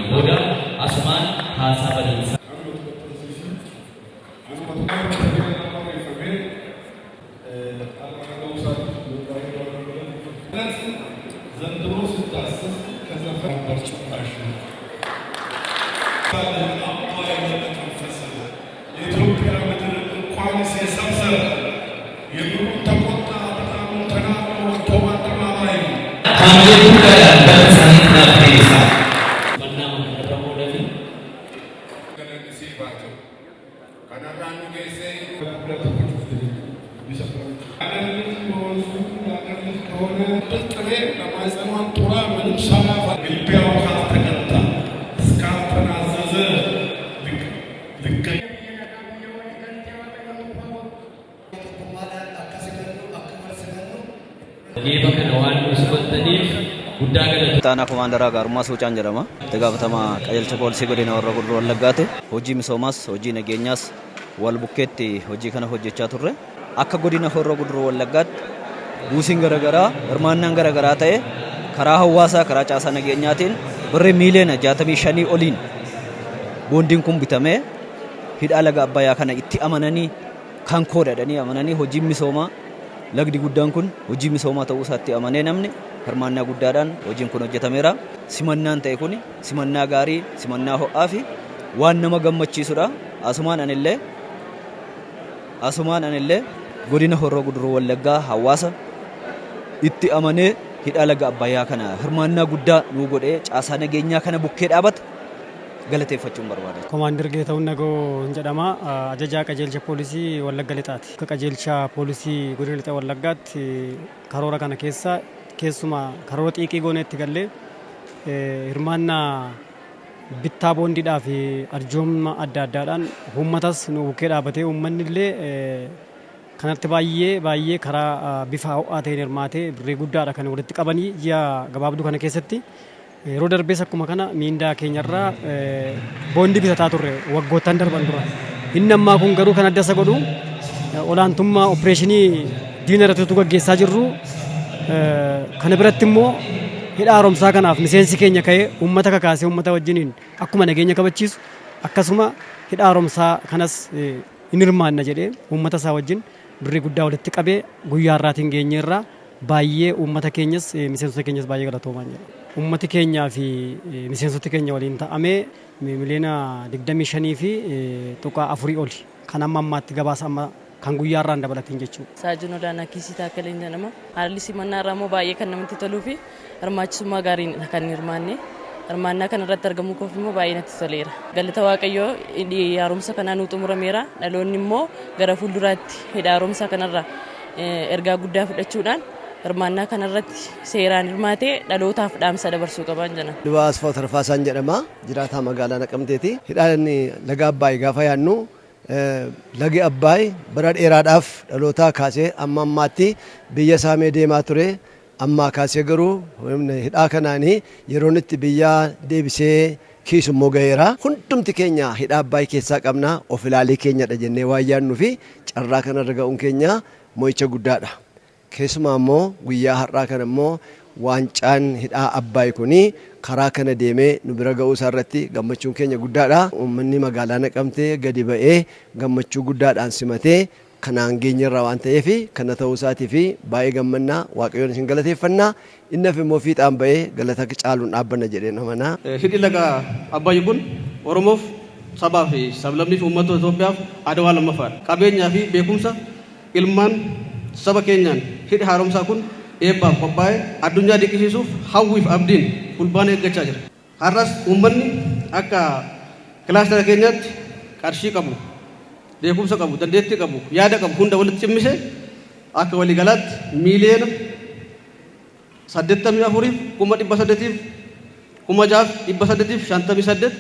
Boda Asman Hasabanisa. Taana Komandara Garummaa Suucaan jedhama. Itti gaafatamaa qajeelcha poolisii godina Horroo Guduruu Wallaggaati. Hojii misoomaas, hojii nageenyaas wal bukkeetti hojii kana hojjechaa turre. Akka godina Horroo Guduruu Wallaggaatti buusiin garaagaraa, hirmaannaan garaagaraa ta'e karaa hawaasaa, karaa caasaa nageenyaatiin birrii miiliyoona 65 oliin boondiin kun bitamee hidha laga Abbayyaa kana itti amananii kan koodhadhanii amananii hojii misoomaa lagdi guddaan kun hojii misoomaa ta'uu isaatti amanee namni hirmaannaa guddaadhaan hojiin kun hojjetameera. Simannaan ta'e kun simannaa gaarii, simannaa ho'aa fi waan nama gammachiisudha. Asumaan anillee godina Horroo Guduruu Wallaggaa hawaasa itti amanee hidha laga Abbayyaa kana hirmaannaa guddaa nuu godhee caasaa nageenyaa kana bukkee dhaabata galateeffachuun barbaada. Komaander Geetahuun Nagoo jedhama. Ajajaa qajeelcha poolisii Wallagga Lixaati. Akka qajeelcha poolisii godina Lixa Wallaggaatti karoora kana keessa keessumaa karoora xiiqii gooneetti gallee hirmaannaa bittaa boondiidhaa fi arjooma adda addaadhaan uummatas nu bukkee dhaabatee uummanni illee kanatti baay'ee karaa bifa ho'aa ta'een hirmaatee birrii guddaadha kan walitti qabanii ji'a gabaabduu kana keessatti yeroo darbees akkuma kana miindaa keenyarraa boondii bitataa turre waggoottan darban dura. Inni ammaa kun garuu kan adda isa godhu olaantummaa opereeshinii diina irratti gaggeessaa jirru kana biratti immoo hidha haaromsaa kanaaf miseensi keenya ka'ee uummata kakaasee uummata wajjiniin akkuma nageenya kabachiisu akkasuma hidha haaromsaa kanas hin hirmaanna jedhee uummata isaa wajjin birrii guddaa walitti qabee guyyaa irraatiin geenyeerraa baay'ee uummata keenyas miseensota keenyas baay'ee galatoomaa jira. Uummati keenyaa fi miseensoti keenya waliin ta'amee miliyoona 25 fi tuqaa 4 oli kan amma ammaatti gabaasa amma kan guyyaa irraan dabalatiin jechuudha. Saajin Odaanaa Kiisii Taakkaleen jedhama. Haalli simannaa irraa immoo baay'ee kan namatti toluu fi hirmaachisummaa gaariin kan hirmaanne. Hirmaannaa kana irratti argamuu koof immoo baay'ee natti toleera. Galata Waaqayyoo haaromsa kanaa nuu xumurameera. Dhaloonni immoo gara fuulduraatti hidha haaromsaa kanarraa ergaa guddaa fudhachuudhaan hirmaannaa kanarratti seeraan hirmaatee dhalootaaf dhaamsa dabarsuu qaban jena. Dubaas Tarfaasaan jedhama jiraataa magaalaa Naqamteeti. Hidhaan laga Abbaay gaafa yaannu lagi Abbaay bara dheeraadhaaf dhalootaa kaasee amma ammaatti biyya saamee deemaa ture. Amma kaasee garuu hidhaa kanaanii yeroon itti biyya deebisee keessummoo gaheera. Hundumti keenya hidhaa Abbaay keessaa qabna of ilaalee keenyadha jennee waan yaadnuu fi carraa kanarra ga'uun keenya mo'icha guddaadha. Keessumaa immoo guyyaa har'aa kana immoo waancaan hidhaa Abbaay kuni karaa kana deemee nu bira ga'uu isaa irratti gammachuun keenya guddaadha. Uummanni magaalaa Naqamtee gadi ba'ee gammachuu guddaadhaan simatee kanaan geenyerraa waan ta'eef kana ta'uu isaatii fi baay'ee gammannaa Waaqayyoon isin galateeffannaa innaaf immoo fiixaan ba'ee galata caaluun dhaabbanna jedheen amanaa. Hidhi laga Abbaay kun Oromoof sabaa fi sablammii fi uummata Itoophiyaaf adawaa lammaffaadha. Qabeenyaa fi beekumsa ilmaan saba keenyaan hidhi haaromsaa kun eebbaaf qophaa'ee addunyaa dinqisiisuuf hawwiif abdiin fulbaana eeggachaa jira. Har'as uummanni akka kilaastara keenyaatti qarshii qabu, beekumsa qabu, dandeettii qabu, yaada qabu hunda walitti cimmise akka waliigalaatti miiliyoona 84,800,658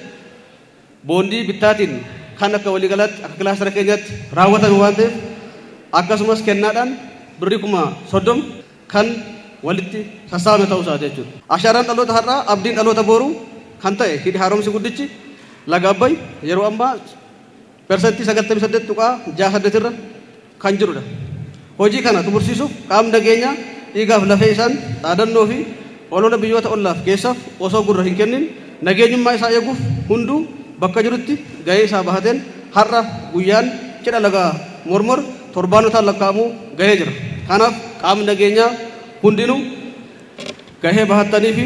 boondii bittaatiin kan akka waliigalaatti akka kilaastara keenyaatti raawwatame waan ta'eef akkasumas kennaadhaan birrii 30,000 kan walitti sassaabame ta'uu isaa jechuudha. Ashaaraan dhaloota har'aa abdiin dhaloota booruu kan ta'e hidhi haaromsi guddichi laga Abbaay yeroo ammaa persentii 98.68 irra kan jirudha. Hojii kana xumursiisuuf qaamni nageenyaa dhiigaaf lafee isaan dhaadannoo fi olola biyyoota ollaaf geessaaf osoo gurra hin kennin nageenyummaa isaa eeguuf hunduu bakka jirutti gahee isaa bahateen har'a guyyaan cidha laga Mormor torbaanotaan lakkaa'amuu gahee jira. Kanaaf qaamni nageenyaa hundinuu gahee bahattanii fi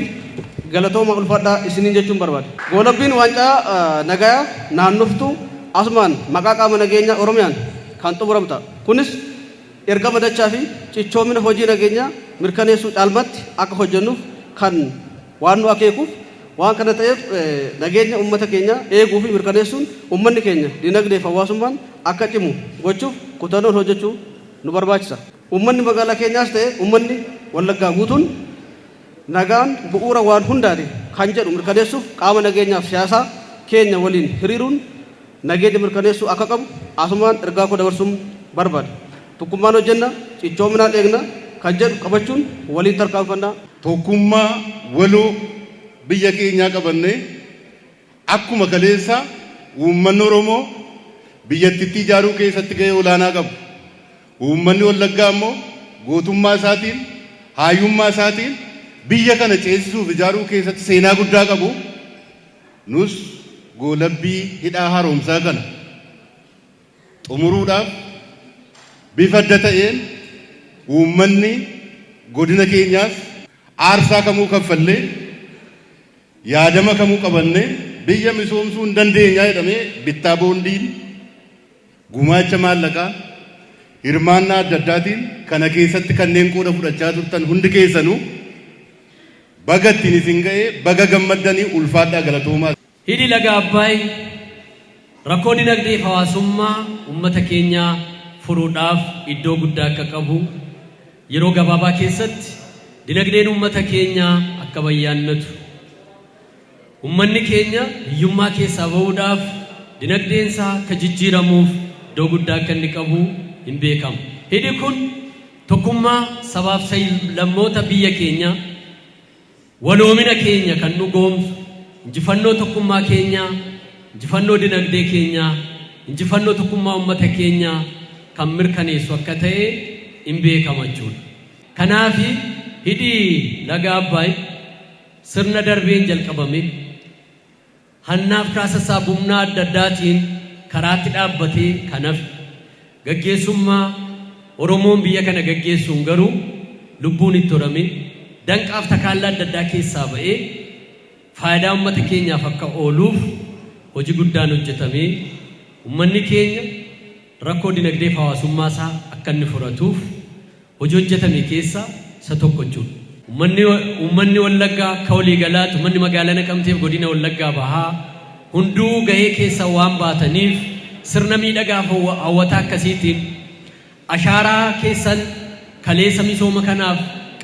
galatooma ulfaadhaa isiniin jechuun barbaada. Goolabbiin waancaa nagayaa naannoftuu asumaan maqaa qaama nageenyaa Oromiyaan kan xumuramta. Kunis ergama dachaa fi cichoomina hojii nageenyaa mirkaneessuu caalmatti akka hojjennuuf kan waan nu akeekuuf waan kana ta'eef nageenya uummata keenya eeguu fi mirkaneessuun uummanni keenya dinagdee fi hawaasummaan akka cimu gochuuf kutannoon hojjechuu nu barbaachisa. Uummanni magaalaa keenyaas ta'e uummanni Wallaggaa guutuun nagaan bu'uura waan hundaati kan jedhu mirkaneessuuf qaama nageenyaaf siyaasaa keenya waliin hiriiruun nageenya mirkaneessuu akka qabu asumaan ergaa koo dabarsuun barbaada. Tokkummaan hojjenna, cichoominaan eegna kan jedhu qabachuun waliin tarkaanfannaa. Tokkummaa waloo biyya keenyaa qabannee akkuma kaleessa uummanni Oromoo biyyattii ijaaruu keessatti gahee olaanaa qabu. Uummanni Wallaggaa immoo gootummaa isaatiin, hayyummaa isaatiin biyya kana ceesisuuf ijaaruu keessatti seenaa guddaa qabu. Nus goolabbii hidhaa haaromsaa kana xumuruudhaaf bifa adda ta'een uummanni godina keenyaas aarsaa kamuu kaffallee yaadama kamuu qabannee biyya misoomsuu hin dandeenyaa jedhamee bittaa boondiin gumaacha maallaqaa hirmaannaa adda addaatiin kana keessatti kanneen qooda fudhachaa turtan hundi keessanuu baga ittiin isin ga'ee baga gammaddanii ulfaadhaa galatoomaa. Hidhi laga Abbaay rakkoo dinagdee fi hawaasummaa uummata keenyaa furuudhaaf iddoo guddaa akka qabu yeroo gabaabaa keessatti dinagdeen uummata keenyaa akka bayyaannatu uummanni keenya hiyyummaa keessaa bahuudhaaf dinagdeen isaa akka jijjiiramuuf iddoo guddaa akka inni qabu hin beekamu. Hidhi kun tokkummaa sabaaf lammoota biyya keenya waloomina keenya kan nu goomsu injifannoo tokkummaa keenyaa injifannoo dinagdee keenyaa injifannoo tokkummaa uummata keenyaa kan mirkaneessu akka ta'e hin beekama jechuudha. Kanaaf hidhi laga Abbaay sirna darbeen jalqabame hannaaf kaasassaa bumnaa adda addaatiin karaatti dhaabbatee kanaaf gaggeessummaa Oromoon biyya kana gaggeessuun garuu lubbuun itti horame danqaaf takaallaa adda addaa keessaa ba'ee faayidaa uummata keenyaaf akka ooluuf hojii guddaan hojjetamee uummanni keenya rakkoo dinagdee fi hawaasummaa isaa akka inni furatuuf hojii hojjetame keessaa isa tokko jechuudha. Uummanni Wallaggaa akka waliigalaatti uummanni magaalaa Naqamtee fi godina Wallaggaa bahaa hunduu gahee keessa waan baataniif sirna miidhagaa fi hawwataa akkasiitiin ashaaraa keessan kaleessa misooma kanaaf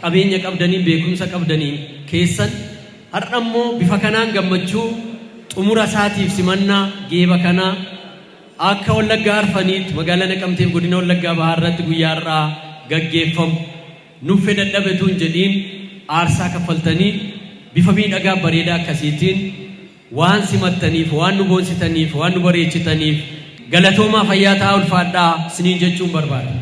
qabeenya qabdanii beekumsa qabdanii keessan har'a immoo bifa kanaan gammachuu xumura isaatiif simannaa geeba kanaa akka Wallaggaa Arfaniitti magaalaa Naqamteef godina Wallaggaa Bahaa irratti guyyaa har'aa gaggeeffamu nuuf dadhabetu hin jedhiin aarsaa kaffaltanii bifa miidhagaa bareedaa akkasiitiin waan simattaniif waan nu boonsitaniif waan nu bareechitaniif galatoomaa fayyaa ta'aa ulfaadhaa isiniin jechuun barbaada.